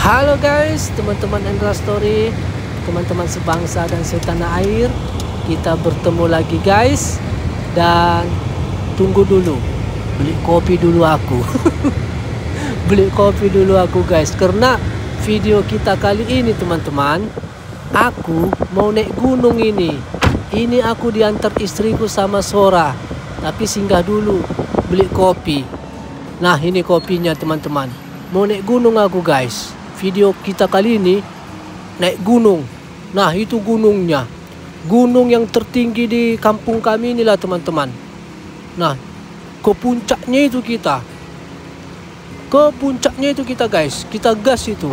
Halo guys, teman-teman Endra Story, teman-teman sebangsa dan setanah air. Kita bertemu lagi guys. Dan tunggu dulu, beli kopi dulu aku. Beli kopi dulu aku guys. Karena video kita kali ini teman-teman, aku mau naik gunung ini. Ini aku diantar istriku sama Sora. Tapi singgah dulu beli kopi. Nah ini kopinya teman-teman. Mau naik gunung aku guys. Video kita kali ini naik gunung. Nah itu gunungnya, gunung yang tertinggi di kampung kami inilah teman-teman. Nah ke puncaknya itu kita, guys. Kita gas itu.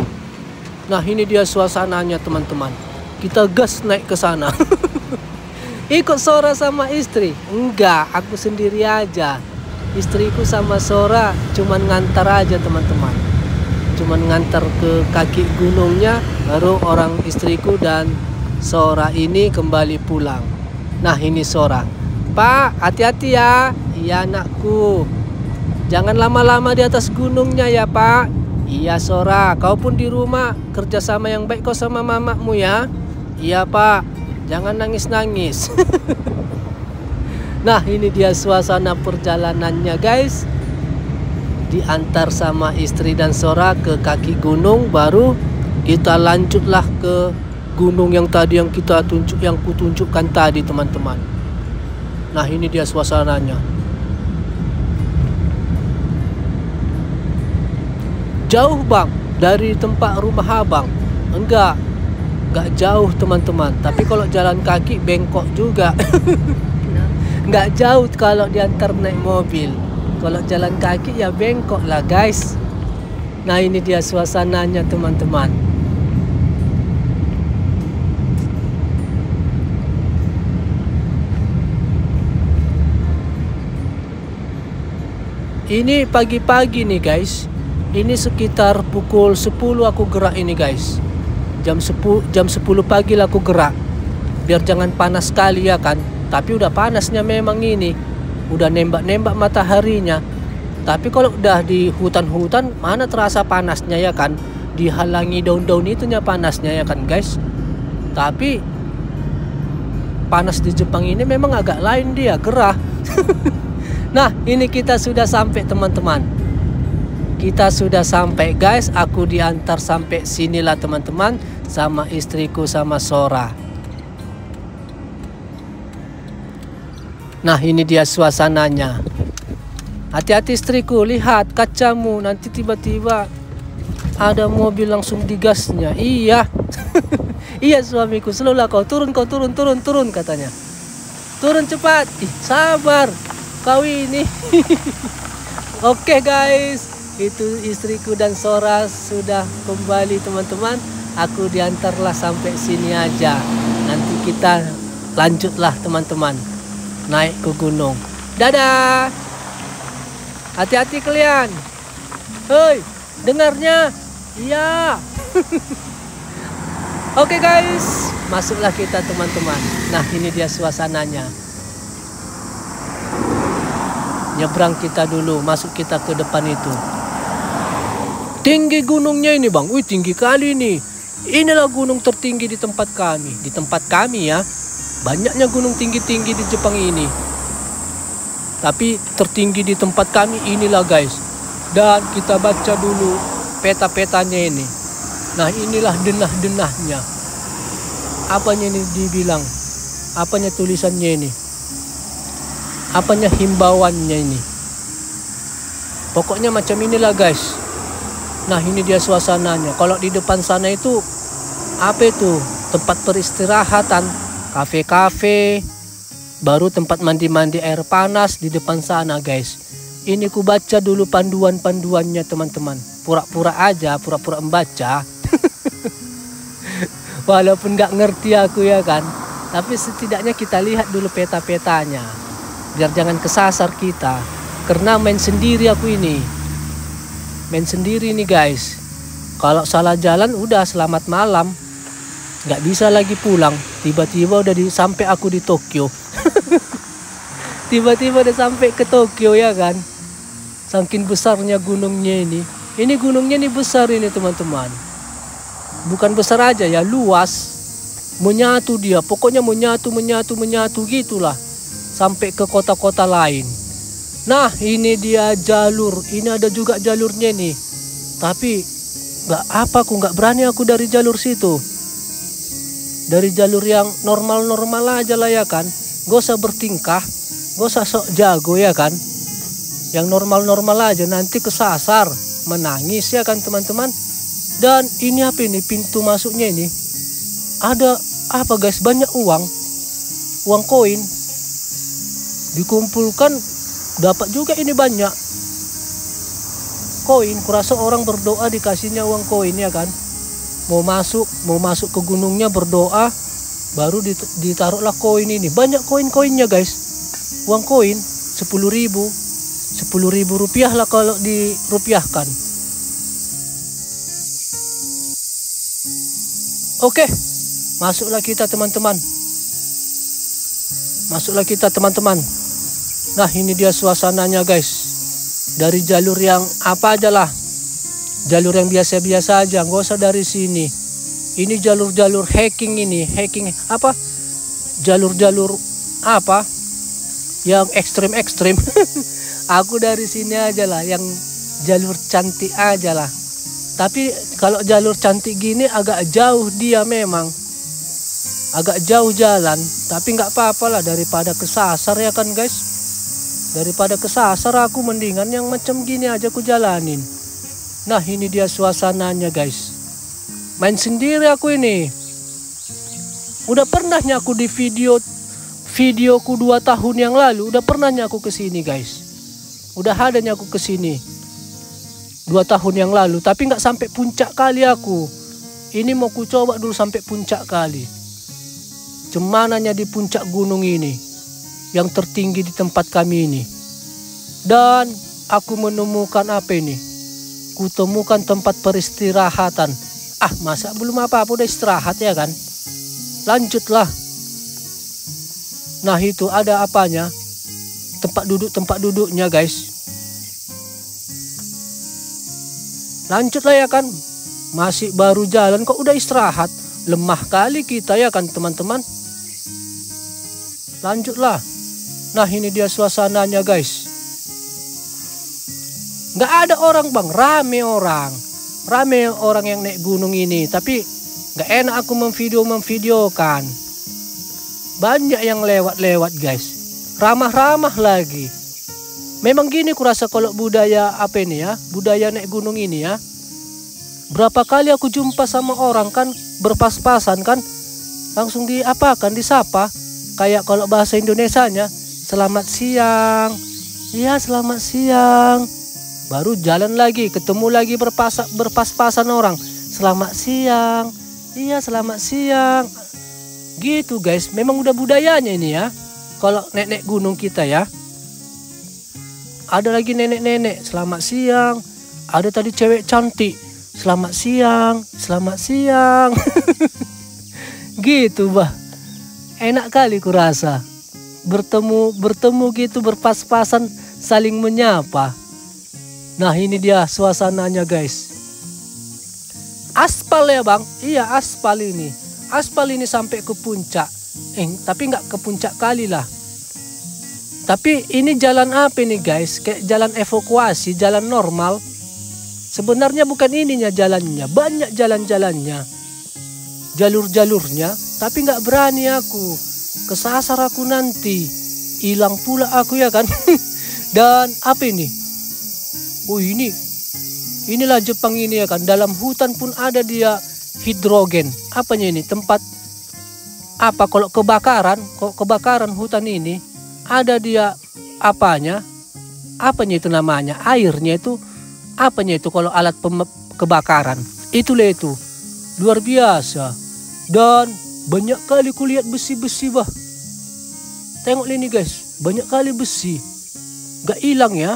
Nah ini dia suasananya teman-teman. Kita gas naik ke sana. Ikut Sora sama istri? Enggak, aku sendiri aja. Istriku sama Sora cuman ngantar aja teman-teman. Cuman ngantar ke kaki gunungnya, baru orang istriku dan Sora ini kembali pulang. Nah ini Sora. Pak, hati-hati ya. Iya anakku. Jangan lama-lama di atas gunungnya ya Pak. Iya Sora, kau pun di rumah kerjasama yang baik kau sama mamamu ya. Iya Pak, jangan nangis-nangis. Nah ini dia suasana perjalanannya guys. Diantar sama istri dan Sora ke kaki gunung, baru kita lanjutlah ke gunung yang tadi yang kutunjukkan tadi teman-teman. Nah ini dia suasananya. Jauh bang dari tempat rumah abang? Enggak jauh teman-teman. Tapi kalau jalan kaki bengkok juga. Enggak jauh kalau diantar naik mobil. Kalau jalan kaki ya bengkok lah guys. Nah ini dia suasananya teman-teman. Ini pagi-pagi nih guys. Ini sekitar pukul 10 aku gerak ini guys. Jam 10 pagi lah aku gerak. Biar jangan panas sekali ya kan. Tapi udah panasnya memang ini. Udah nembak-nembak mataharinya. Tapi kalau udah di hutan-hutan mana terasa panasnya ya kan. Dihalangi daun-daun itunya panasnya ya kan guys. Tapi panas di Jepang ini memang agak lain dia, gerah. Nah ini kita sudah sampai teman-teman. Kita sudah sampai guys. Aku diantar sampai sinilah teman-teman. Sama istriku sama Sora. Nah ini dia suasananya. Hati-hati istriku, lihat kacamu. Nanti tiba-tiba ada mobil langsung digasnya. Iya. Iya suamiku, selalu kau turun katanya. Turun cepat. Ih, sabar kau ini. Oke guys, itu istriku dan Sora sudah kembali teman-teman. Aku diantarlah sampai sini aja. Nanti kita lanjutlah teman-teman. Naik ke gunung. Dadah. Hati-hati kalian. Hei, dengarnya. Iya. Oke guys, masuklah kita teman-teman. Nah ini dia suasananya. Nyebrang kita dulu, masuk kita ke depan itu. Tinggi gunungnya ini bang. Wih tinggi kali ini. Inilah gunung tertinggi di tempat kami. Di tempat kami ya. Banyaknya gunung tinggi-tinggi di Jepang ini. Tapi tertinggi di tempat kami inilah guys. Dan kita baca dulu peta-petanya ini. Nah inilah denah-denahnya. Apanya ini dibilang? Apanya tulisannya ini? Apanya himbauannya ini? Pokoknya macam inilah guys. Nah ini dia suasananya. Kalau di depan sana itu apa itu? Tempat peristirahatan. Kafe-kafe, baru tempat mandi-mandi air panas di depan sana guys. Ini ku baca dulu panduan-panduannya teman-teman. Pura-pura aja, pura-pura membaca. Walaupun gak ngerti aku ya kan. Tapi setidaknya kita lihat dulu peta-petanya. Biar jangan kesasar kita. Karena main sendiri aku ini. Main sendiri nih guys. Kalau salah jalan udah selamat malam. Gak bisa lagi pulang. Tiba-tiba udah sampai aku di Tokyo. Tiba-tiba udah sampai ke Tokyo ya kan. Saking besarnya gunungnya ini. Ini gunungnya nih besar ini teman-teman. bukan besar aja ya, luas. Menyatu dia, pokoknya menyatu gitulah sampai ke kota-kota lain. Nah ini dia jalur, ini ada juga jalurnya nih. Tapi nggak berani aku dari jalur situ. Dari jalur yang normal aja lah ya kan. Gak usah bertingkah, gak usah sok jago ya kan. Yang normal aja, nanti kesasar, menangis ya kan teman-teman. Dan ini apa ini, pintu masuknya ini ada apa guys, banyak uang koin dikumpulkan, dapat juga ini banyak koin. Kurasa orang berdoa dikasihnya uang koin ya kan. Mau masuk ke gunungnya berdoa, baru ditaruhlah koin ini. Banyak koinnya guys, uang koin 10.000 rupiah lah kalau dirupiahkan. Oke, masuklah kita teman-teman. Nah ini dia suasananya guys. Dari jalur yang apa aja lah, jalur yang biasa-biasa aja, nggak usah dari sini. Ini jalur hacking apa, jalur apa yang ekstrim. Aku dari sini aja lah, yang jalur cantik aja lah. Tapi kalau jalur cantik gini agak jauh dia, memang agak jauh jalan. Tapi nggak apa-apa lah, daripada kesasar ya kan guys. Daripada kesasar aku mendingan yang macam gini aja aku jalanin. Nah ini dia suasananya guys. Main sendiri aku ini. Udah pernahnya aku di videoku 2 tahun yang lalu. Udah pernahnya aku kesini guys. Udah adanya aku kesini 2 tahun yang lalu. Tapi nggak sampai puncak kali aku. Ini mau ku coba dulu sampai puncak kali. Cemananya di puncak gunung ini, yang tertinggi di tempat kami ini. Dan aku menemukan apa ini? Kutemukan tempat peristirahatan. Masa belum apa-apa udah istirahat ya kan? Lanjutlah. Nah itu ada apanya? Tempat duduknya guys. Lanjutlah ya kan? Masih baru jalan kok udah istirahat. Lemah kali kita ya kan teman-teman. Lanjutlah. Nah ini dia suasananya guys. Nggak ada orang bang, rame orang yang naik gunung ini. Tapi nggak enak aku memvideokan. Banyak yang lewat guys, ramah lagi. Memang gini kurasa kalau budaya apa ini ya, budaya naik gunung ini ya. Berapa kali aku jumpa sama orang kan berpas-pasan kan, langsung disapa. Kayak kalau bahasa Indonesianya, selamat siang. Iya selamat siang. Baru jalan lagi, ketemu lagi berpas-pasan orang. Selamat siang. Iya selamat siang. Gitu guys, memang udah budayanya ini ya. Kalau nenek gunung kita ya. Ada lagi nenek-nenek, selamat siang. Ada tadi cewek cantik, selamat siang. Gitu bah. Enak kali kurasa. Bertemu gitu, berpas-pasan, saling menyapa. Nah ini dia suasananya guys. Aspal ya bang. Iya aspal ini. Aspal ini sampai ke puncak. Tapi nggak ke puncak kali lah. Tapi ini jalan apa nih guys? Kayak jalan evakuasi, jalan normal. Sebenarnya bukan ininya jalannya. Banyak jalan-jalannya. Jalur-jalurnya. Tapi nggak berani aku. Kesasar aku nanti. Hilang pula aku ya kan. Dan apa ini? Oh inilah Jepang ini ya kan. Dalam hutan pun ada dia hidrogen. Apanya ini? Tempat apa kalau kebakaran hutan ini ada dia apanya itu namanya, airnya itu apanya itu kalau alat kebakaran. Itulah itu. Luar biasa. Dan banyak kali kulihat besi-besi bah. Tengok ini guys, banyak kali besi. Gak hilang ya.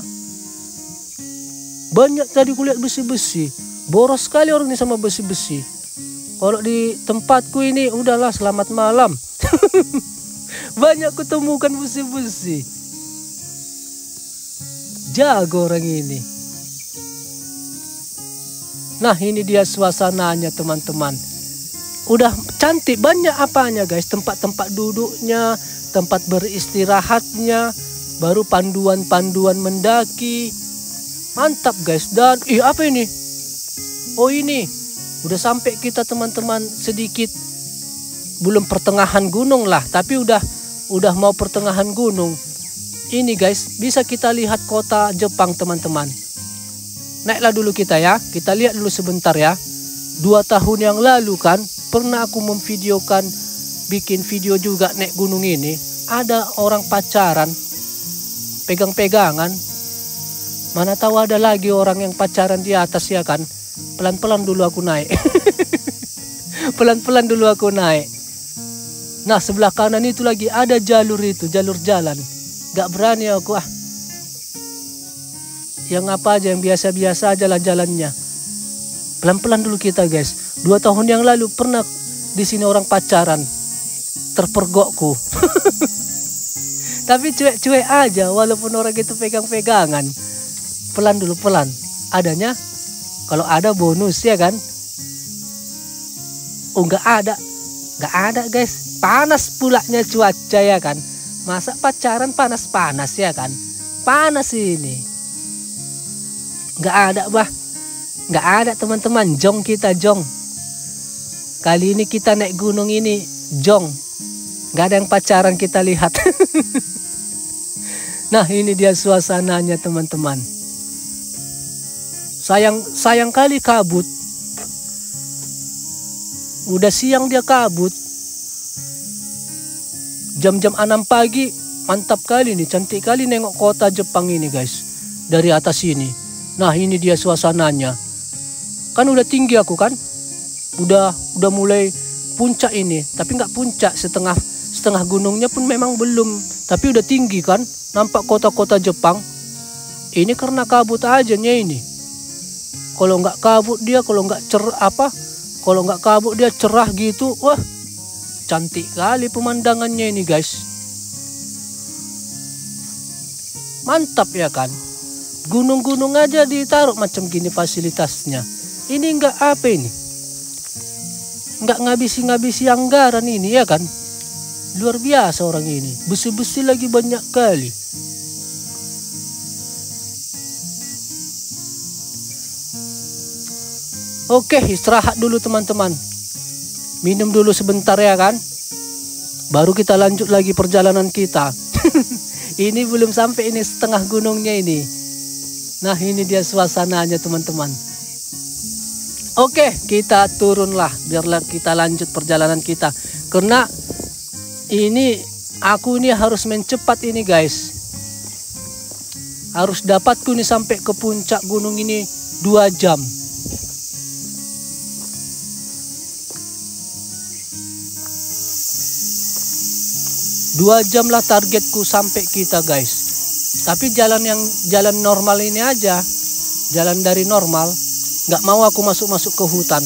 Banyak tadi kulihat besi-besi. Boros sekali orang ini sama besi-besi. Kalau di tempatku ini udahlah selamat malam. Banyak kutemukan besi-besi. Jago orang ini. Nah ini dia suasananya teman-teman. Udah cantik, banyak apanya guys. Tempat-tempat duduknya, tempat beristirahatnya, baru panduan-panduan mendaki. Mantap guys. Dan apa ini? Oh ini udah sampai kita teman-teman, sedikit belum pertengahan gunung lah, tapi udah mau pertengahan gunung. Ini guys, bisa kita lihat kota Jepang teman-teman. Naiklah dulu kita ya. Kita lihat dulu sebentar ya. 2 tahun yang lalu kan pernah aku memvideokan, bikin video juga naik gunung ini. Ada orang pacaran, pegang-pegangan. Mana tahu ada lagi orang yang pacaran di atas ya kan. Pelan-pelan dulu aku naik. Pelan-pelan dulu aku naik. Nah sebelah kanan itu lagi ada jalur itu, jalur jalan. Gak berani aku yang apa aja, yang biasa-biasa jalan-jalannya. Pelan-pelan dulu kita guys. 2 tahun yang lalu pernah di sini orang pacaran, terpergokku. Tapi cuek-cuek aja walaupun orang itu pegang-pegangan. Pelan dulu, pelan. Adanya kalau ada bonus ya kan. Oh nggak ada guys. Panas pulanya cuaca ya kan. Masa pacaran panas-panas ya kan. Panas ini. Nggak ada nggak ada teman-teman. Jong kita jong. Kali ini kita naik gunung ini jong. Nggak ada yang pacaran kita lihat. Nah ini dia suasananya teman-teman. Sayang kali kabut. Udah siang dia kabut. Jam-jam 6 pagi. Mantap kali nih. Cantik kali nengok kota Jepang ini guys. Dari atas ini. Nah ini dia suasananya. Kan udah tinggi aku kan. Udah mulai puncak ini. Tapi nggak puncak. Setengah gunungnya pun memang belum. Tapi udah tinggi kan. Nampak kota-kota Jepang. Ini karena kabut aja ini. Kalau nggak kabut dia, kalau nggak kabut dia cerah gitu. Wah cantik kali pemandangannya ini guys. Mantap ya kan. Gunung-gunung aja ditaruh macam gini fasilitasnya. Ini enggak apa ini. Enggak ngabisi anggaran ini ya kan. Luar biasa orang ini. Besi-besi lagi banyak kali. Oke, istirahat dulu teman-teman. Minum dulu sebentar ya kan. Baru kita lanjut lagi perjalanan kita. Ini belum sampai, ini setengah gunungnya ini. Nah ini dia suasananya teman-teman. Oke, kita turunlah. Biarlah kita lanjut perjalanan kita. Karena aku ini harus mencepat ini guys. Harus dapatku nih sampai ke puncak gunung ini 2 jam. Dua jam lah targetku sampai kita guys. Tapi jalan normal ini aja. Jalan dari normal. Nggak mau aku masuk ke hutan.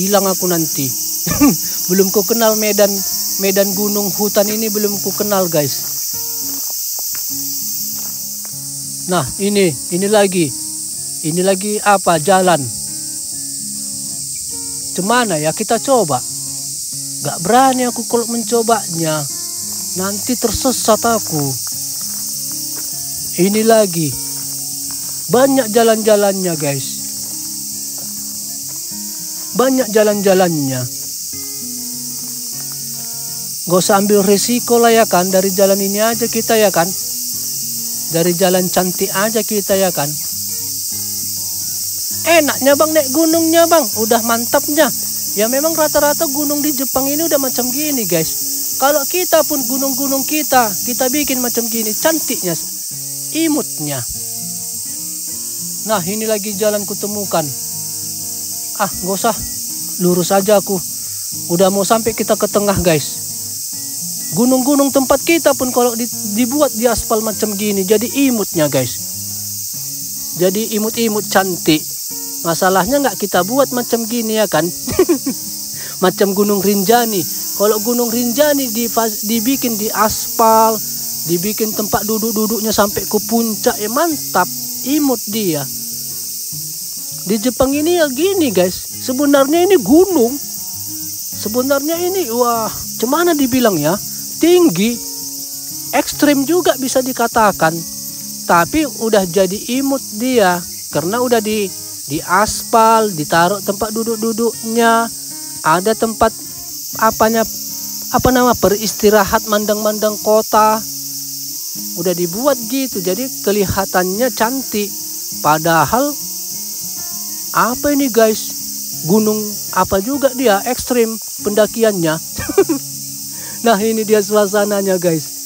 Hilang aku nanti. Belum ku kenal medan gunung hutan ini, belum ku kenal guys. Nah ini lagi apa jalan. Cemana ya kita coba. Nggak berani aku kalau mencobanya. Nanti tersesat aku. Ini lagi. Banyak jalan-jalannya guys. Banyak jalan-jalannya. Gak usah ambil resiko lah ya kan. Dari jalan ini aja kita ya kan. Dari jalan cantik aja kita ya kan. Enaknya bang naik gunungnya bang. Udah mantapnya. Ya memang rata-rata gunung di Jepang ini udah macam gini guys. Kalau kita pun gunung-gunung kita bikin macam gini, cantiknya, imutnya. Nah ini lagi jalan kutemukan. Gak usah, lurus aja aku. Udah mau sampai kita ke tengah guys. Gunung-gunung tempat kita pun kalau dibuat di aspal macam gini, jadi imutnya guys. Jadi imut-imut cantik. Masalahnya nggak kita buat macam gini ya kan. Macam Gunung Rinjani. Kalau Gunung Rinjani dibikin di aspal, dibikin tempat duduk-duduknya sampai ke puncak, ya mantap, imut dia. di Jepang ini ya gini guys, sebenarnya ini gunung. Sebenarnya ini wah, cemana dibilang ya, tinggi, ekstrim juga bisa dikatakan. Tapi udah jadi imut dia karena udah di aspal, ditaruh tempat duduk-duduknya, ada tempat beristirahat mandang-mandang kota. Udah dibuat gitu, jadi kelihatannya cantik. Padahal apa ini guys, gunung apa juga dia, ekstrim pendakiannya. Nah ini dia suasananya guys.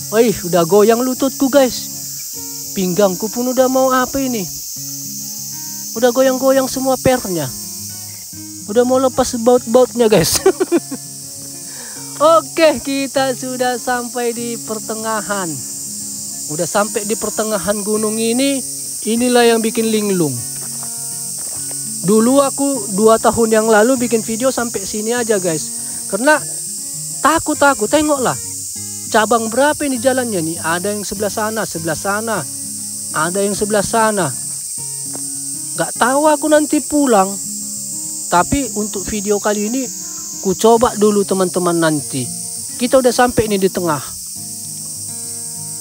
Wih, udah goyang lututku guys. Pinggangku pun udah mau apa ini, udah goyang-goyang semua pernya. Udah mau lepas baut-bautnya guys. Oke, kita sudah sampai di pertengahan. Udah sampai di pertengahan gunung ini. Inilah yang bikin linglung. Dulu aku 2 tahun yang lalu bikin video sampai sini aja guys. Karena takut. Tengoklah. Cabang berapa ini jalannya nih? Ada yang sebelah sana. Ada yang sebelah sana. Gak tahu aku nanti pulang. Tapi untuk video kali ini ku coba dulu teman-teman nanti. Kita udah sampai ini di tengah.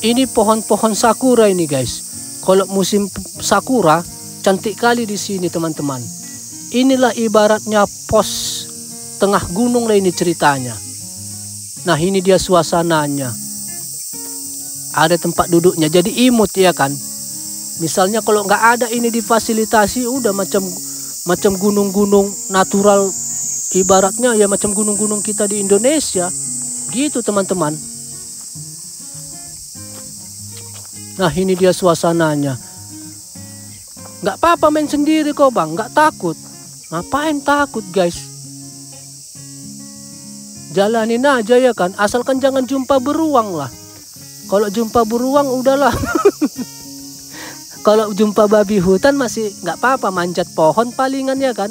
Ini pohon-pohon sakura ini guys. Kalau musim sakura cantik kali di sini teman-teman. Inilah ibaratnya pos tengah gunung lah ini ceritanya. Nah ini dia suasananya. Ada tempat duduknya, jadi imut ya kan. Misalnya kalau nggak ada ini difasilitasi, udah macam gunung-gunung natural, ibaratnya ya macam gunung-gunung kita di Indonesia gitu teman-teman. Nah ini dia suasananya. Nggak apa-apa main sendiri kok bang, nggak takut. Ngapain takut guys, jalanin aja ya kan, asalkan jangan jumpa beruang lah. Kalau jumpa beruang udahlah. Kalau jumpa babi hutan masih nggak apa-apa, manjat pohon palingan ya kan.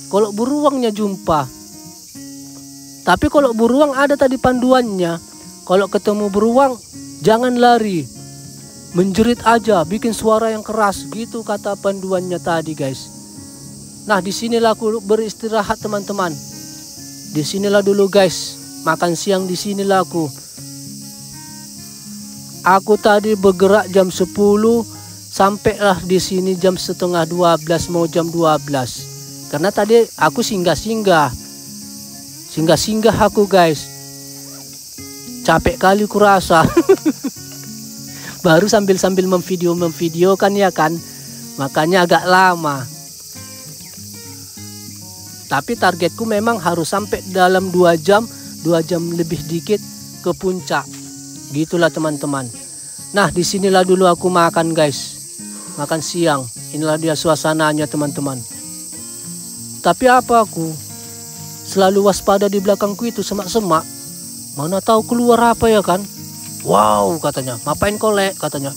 Kalau beruangnya jumpa. Tapi kalau beruang ada tadi panduannya. Kalau ketemu beruang jangan lari, menjerit aja, bikin suara yang keras gitu kata panduannya tadi guys. Nah disinilah aku beristirahat teman-teman. Disinilah dulu guys, makan siang disinilah aku. Aku tadi bergerak jam 10, sampailah di sini jam setengah 12, mau jam 12. Karena tadi aku singgah-singgah aku guys. Capek kali kurasa. Baru sambil memvideo kan ya kan. Makanya agak lama. Tapi targetku memang harus sampai dalam 2 jam lebih dikit ke puncak. Gitulah teman-teman. Nah disinilah dulu aku makan guys, makan siang. Inilah dia suasananya teman-teman. Tapi apa, aku selalu waspada di belakangku itu semak-semak. Mana tahu keluar apa ya kan. Wow katanya, ngapain kau lek katanya.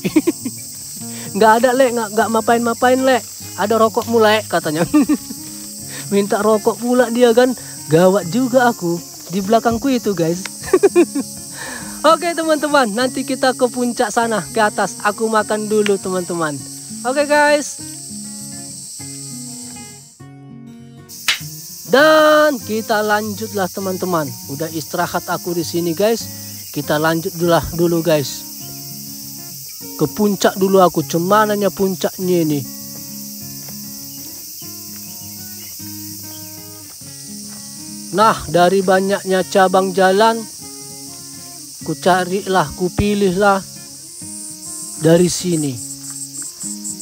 Nggak ada lek, nggak mapain lek. Ada rokokmu lek katanya. Minta rokok pula dia kan. Gawat juga aku di belakangku itu guys. Oke teman-teman, nanti kita ke puncak sana, ke atas. Aku makan dulu teman-teman. Oke guys. Dan kita lanjutlah teman-teman. Udah istirahat aku di sini guys. Kita lanjut dulu guys. Ke puncak dulu aku. Cemananya puncaknya ini. Nah dari banyaknya cabang jalan, ku carilah, ku pilihlah dari sini.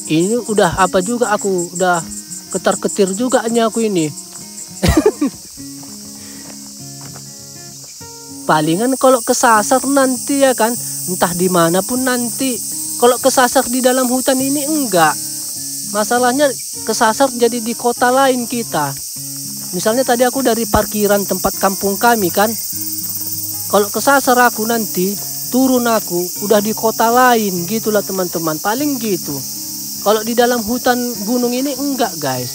Ini udah apa juga aku, udah ketar-ketir juga aku ini. Palingan kalau kesasar nanti ya kan, entah dimanapun nanti. Kalau kesasar di dalam hutan ini enggak. Masalahnya kesasar jadi di kota lain kita. Misalnya tadi aku dari parkiran tempat kampung kami kan. Kalau kesasar aku nanti turun aku udah di kota lain gitulah teman-teman. Paling gitu. Kalau di dalam hutan gunung ini enggak guys.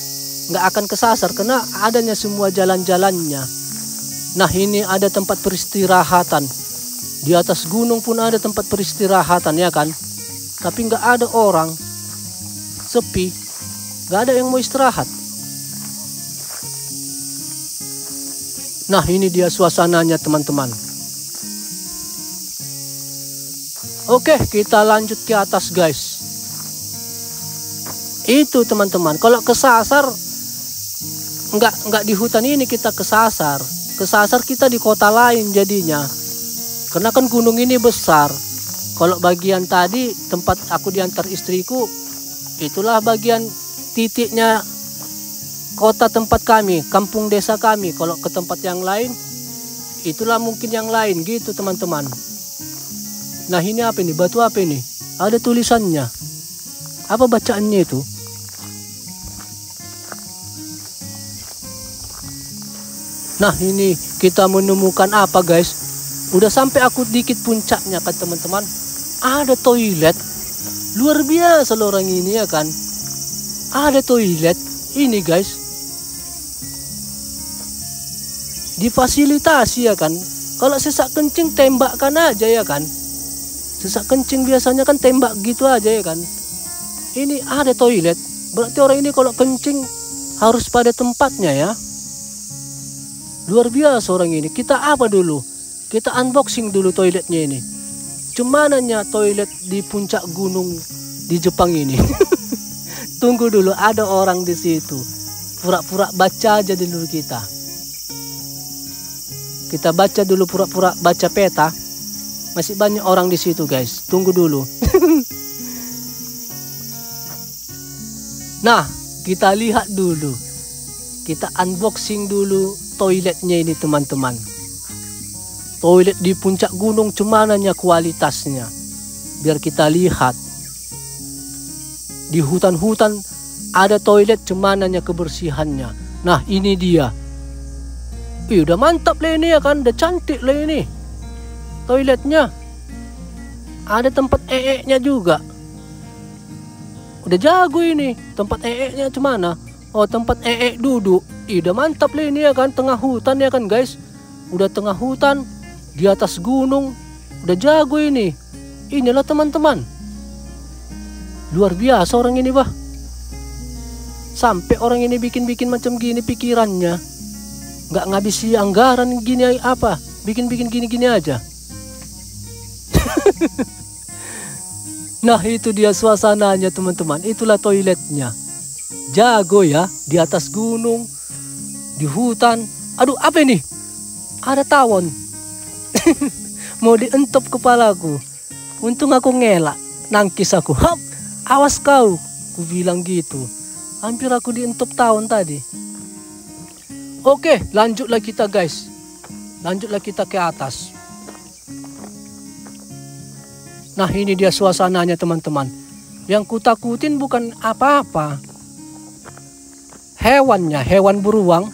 Enggak akan kesasar karena adanya semua jalan-jalannya. Nah ini ada tempat peristirahatan. Di atas gunung pun ada tempat peristirahatan ya kan. Tapi enggak ada orang. Sepi. Gak ada yang mau istirahat. Nah, ini dia suasananya teman-teman. Oke, kita lanjut ke atas guys. Itu teman-teman, kalau kesasar nggak di hutan ini kita kesasar kita di kota lain jadinya. Karena kan gunung ini besar. Kalau bagian tadi tempat aku diantar istriku, itulah bagian titiknya kota tempat kami, kampung desa kami. Kalau ke tempat yang lain, itulah mungkin yang lain gitu teman-teman. Nah, ini apa ini? Batu apa ini? Ada tulisannya. Apa bacaannya itu? Nah, ini kita menemukan apa guys? Udah sampai aku dikit puncaknya kan teman-teman. Ada toilet. Luar biasa loh orang ini ya kan. Ada toilet. Ini guys. Difasilitasi ya kan. Kalau sesak kencing tembakkan aja ya kan. Sesak kencing biasanya kan tembak gitu aja ya kan. Ini ada toilet. Berarti orang ini kalau kencing harus pada tempatnya ya. Luar biasa orang ini. Kita apa dulu? Kita unboxing dulu toiletnya ini. Cumananya toilet di puncak gunung di Jepang ini. Tunggu dulu, ada orang di situ. Pura-pura baca aja dulu kita. Kita baca dulu, pura-pura baca peta. Masih banyak orang di situ guys. Tunggu dulu. Nah, kita lihat dulu. Kita unboxing dulu toiletnya ini teman-teman. Toilet di puncak gunung cumananya kualitasnya. Biar kita lihat. Di hutan-hutan ada toilet cumananya kebersihannya. Nah, ini dia. Udah mantap lah ini ya kan. Udah cantik lah ini toiletnya. Ada tempat nya juga. Udah jago ini. Tempat nya cemana? Oh, tempat duduk. Udah mantap lah ini ya kan. Tengah hutan ya kan guys. Udah tengah hutan. Di atas gunung. Udah jago ini. Inilah teman-teman. Luar biasa orang ini bah. Sampai orang ini bikin-bikin macam gini pikirannya. Nggak ngabisi anggaran gini apa. Bikin-bikin gini-gini aja. Nah, itu dia suasananya teman-teman. Itulah toiletnya. Jago ya. Di atas gunung. Di hutan. Aduh, apa ini? Ada tawon. Mau dientop kepalaku. Untung aku ngelak. Nangkis aku. Hap, awas kau. Aku bilang gitu. Hampir aku dientop tawon tadi. Oke, lanjutlah kita guys. Lanjutlah kita ke atas. Nah, ini dia suasananya teman-teman. Yang kutakutin bukan apa-apa. Hewannya, hewan beruang.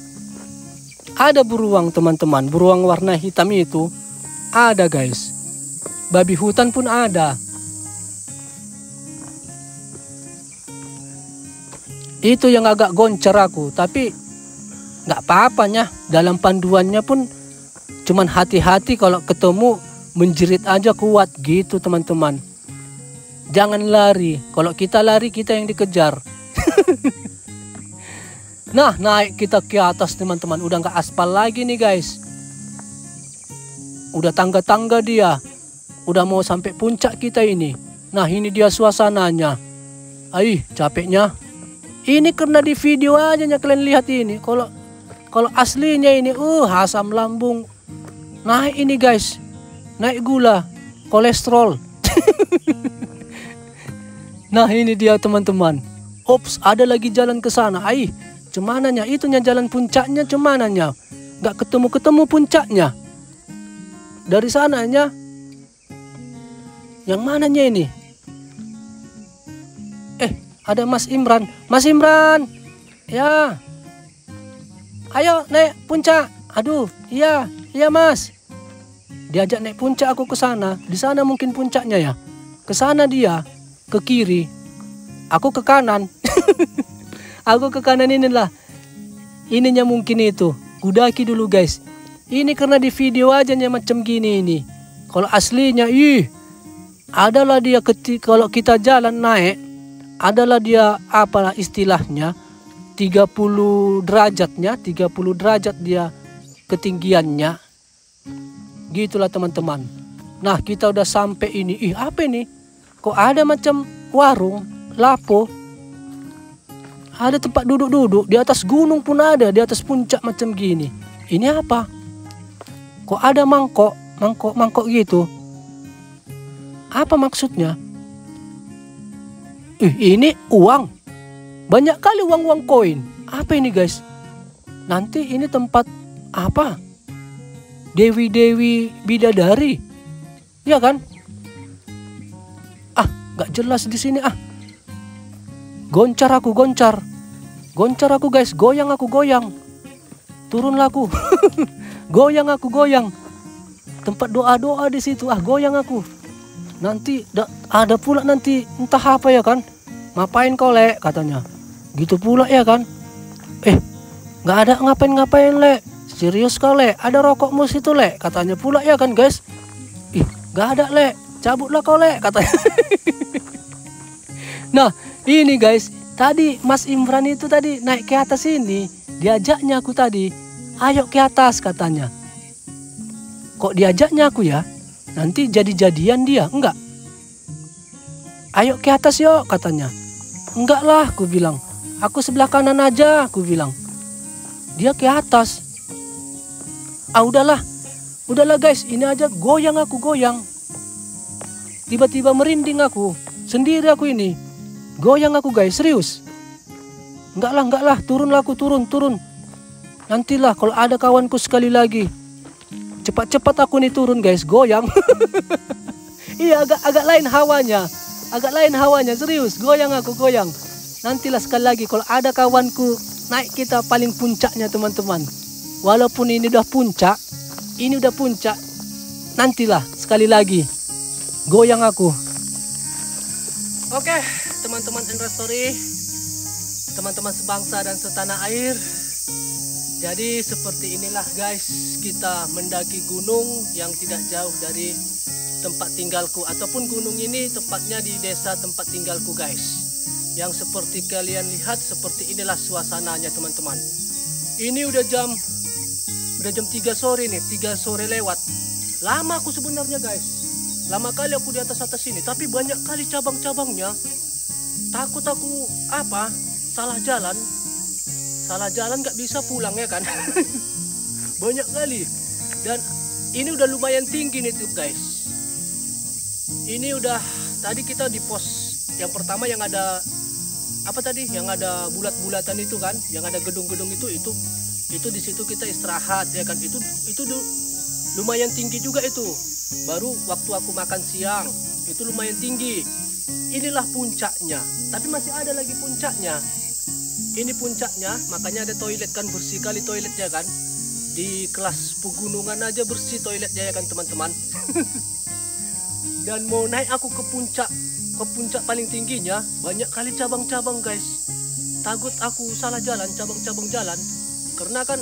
Ada beruang teman-teman. Beruang warna hitam itu. Ada guys. Babi hutan pun ada. Itu yang agak goncer aku. Tapi nggak apa-apanya. Dalam panduannya pun cuman hati-hati kalau ketemu. Menjerit aja kuat gitu teman-teman. Jangan lari. Kalau kita lari kita yang dikejar. Nah, naik kita ke atas teman-teman. Udah nggak aspal lagi nih guys. Udah tangga-tangga dia. Udah mau sampai puncak kita ini. Nah, ini dia suasananya. Aih, capeknya. Ini karena di video aja ya kalian lihat ini. Kalau aslinya ini asam lambung. Naik ini guys. Naik gula, kolesterol. Nah, ini dia teman-teman. Ops, ada lagi jalan ke sana. Aih, cumananya itunya jalan puncaknya cumananya. Nggak ketemu puncaknya. Dari sananya. Yang mananya ini? Ada Mas Imran. Mas Imran. Ya. Ayo naik puncak. Aduh, iya Mas. Diajak naik puncak aku ke sana. Di sana mungkin puncaknya ya. Ke sana dia, ke kiri. Aku ke kanan. Aku ke kanan inilah. Ininya mungkin itu. Kudaki dulu guys. Ini karena di video aja macam gini ini. Kalau aslinya adalah dia kalau kita jalan naik, adalah dia apalah istilahnya 30 derajatnya, 30 derajat dia ketinggiannya. Gitulah teman-teman. Nah, kita udah sampai ini. Ih, apa ini? Kok ada macam warung, lapo. Ada tempat duduk-duduk, di atas gunung pun ada, di atas puncak macam gini. Ini apa? Kok ada mangkok gitu? Apa maksudnya? Ini uang. Banyak kali uang koin. Apa ini guys? Nanti ini tempat apa? Dewi-dewi bidadari. Ya kan? Gak jelas di sini Goncar aku guys, goyang aku goyang. Turunlah aku. Goyang aku goyang. Tempat doa-doa di situ, goyang aku. Nanti ada pula nanti entah apa ya kan. Ngapain kau lek katanya. Gitu pula ya kan. Gak ada ngapain lek. Serius kau lek, ada rokokmu situ lek katanya pula ya kan guys. Gak ada lek, cabutlah kau lek katanya. Nah ini guys, tadi Mas Imran itu tadi naik ke atas ini. Diajaknya aku tadi, ayo ke atas katanya. Kok diajaknya aku ya? Nanti jadi-jadian dia, enggak? Ayo ke atas yuk katanya. Enggak lah, aku bilang. Aku sebelah kanan aja, aku bilang. Dia ke atas. Udahlah guys, ini aja goyang aku goyang. Tiba-tiba merinding aku, sendiri aku ini. Goyang aku guys, serius. Enggak lah, turunlah aku, turun. Nantilah kalau ada kawanku sekali lagi. Cepat aku nih turun guys, goyang. Iya agak lain hawanya, serius. Goyang aku goyang. Nantilah sekali lagi kalau ada kawanku naik kita paling puncaknya teman-teman. Walaupun ini udah puncak, nantilah sekali lagi goyang aku. Oke, teman-teman Endra Story, teman-teman sebangsa dan setanah air. Jadi seperti inilah guys, kita mendaki gunung yang tidak jauh dari tempat tinggalku. Ataupun gunung ini tepatnya di desa tempat tinggalku guys. Yang seperti kalian lihat, seperti inilah suasananya teman-teman. Ini udah jam 3 sore nih, 3 sore lewat. Lama aku sebenarnya guys. Lama kali aku di atas ini, tapi banyak kali cabang-cabangnya. Takut aku salah jalan gak bisa pulang ya kan. Banyak kali. Dan ini udah lumayan tinggi nih tuh guys. Ini udah, tadi kita di pos yang pertama yang ada yang ada bulat-bulatan itu kan, yang ada gedung-gedung itu di situ kita istirahat ya kan. Itu lumayan tinggi juga itu. Baru waktu aku makan siang itu lumayan tinggi. Inilah puncaknya, tapi masih ada lagi puncaknya. Ini puncaknya, makanya ada toilet kan, bersih kali toiletnya kan. Di kelas pegunungan aja bersih toiletnya ya kan teman-teman. Dan mau naik aku ke puncak paling tingginya, banyak kali cabang-cabang guys. Takut aku salah jalan, cabang-cabang jalan. Karena kan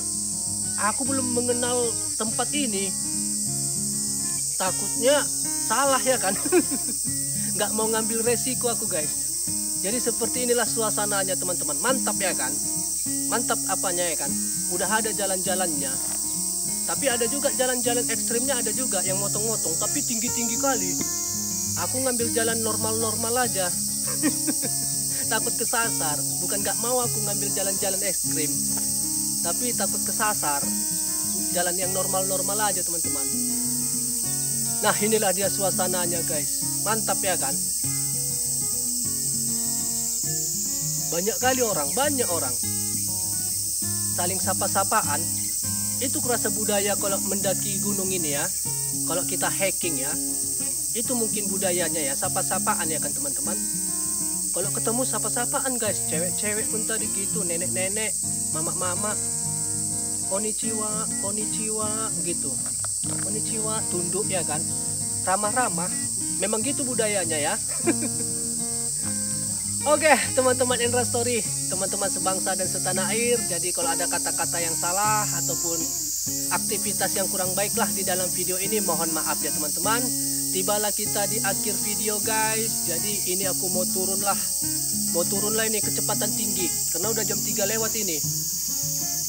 aku belum mengenal tempat ini. Takutnya salah ya kan. Nggak mau ngambil resiko aku guys. Jadi seperti inilah suasananya teman-teman. Mantap ya kan. Mantap apanya ya kan. Udah ada jalan-jalannya. Tapi ada juga jalan-jalan ekstrimnya, ada juga yang motong-motong. Tapi tinggi-tinggi kali. Aku ngambil jalan normal-normal aja. Takut kesasar. Bukan nggak mau aku ngambil jalan-jalan ekstrim. Tapi takut kesasar. Jalan yang normal-normal aja teman-teman. Nah inilah dia suasananya guys. Mantap ya kan. Banyak kali banyak orang saling sapa-sapaan. Itu kerasa budaya kalau mendaki gunung ini ya. Kalau kita hiking ya, itu mungkin budayanya ya, sapa-sapaan ya kan teman-teman. Kalau ketemu sapa-sapaan guys, cewek-cewek pun tadi gitu, nenek-nenek, mama-mama, konnichiwa gitu. Konnichiwa, tunduk ya kan. Ramah-ramah. Memang gitu budayanya ya. Oke, teman-teman Endra Story, teman-teman sebangsa dan setanah air. Jadi kalau ada kata-kata yang salah ataupun aktivitas yang kurang baiklah di dalam video ini, mohon maaf ya teman-teman. Tibalah kita di akhir video guys. Jadi ini aku mau turun lah mau turun lah ini kecepatan tinggi karena udah jam 3 lewat ini,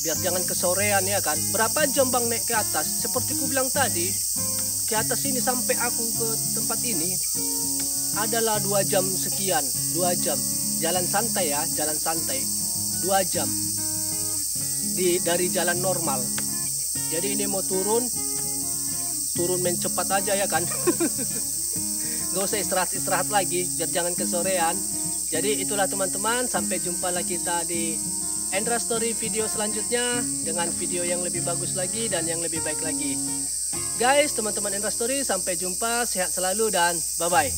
biar jangan kesorean ya kan. Berapa jam bang naik ke atas? Seperti ku bilang tadi, ke atas ini sampai aku ke tempat ini adalah 2 jam sekian, 2 jam jalan santai ya, jalan santai 2 jam dari jalan normal. Jadi ini mau turun main cepat aja ya kan. Gak usah istirahat lagi biar jangan kesorean. Jadi itulah teman-teman, sampai jumpa lagi kita di Endra Story video selanjutnya dengan video yang lebih bagus lagi dan yang lebih baik lagi. Guys, teman-teman Endra Story, sampai jumpa, sehat selalu dan bye-bye.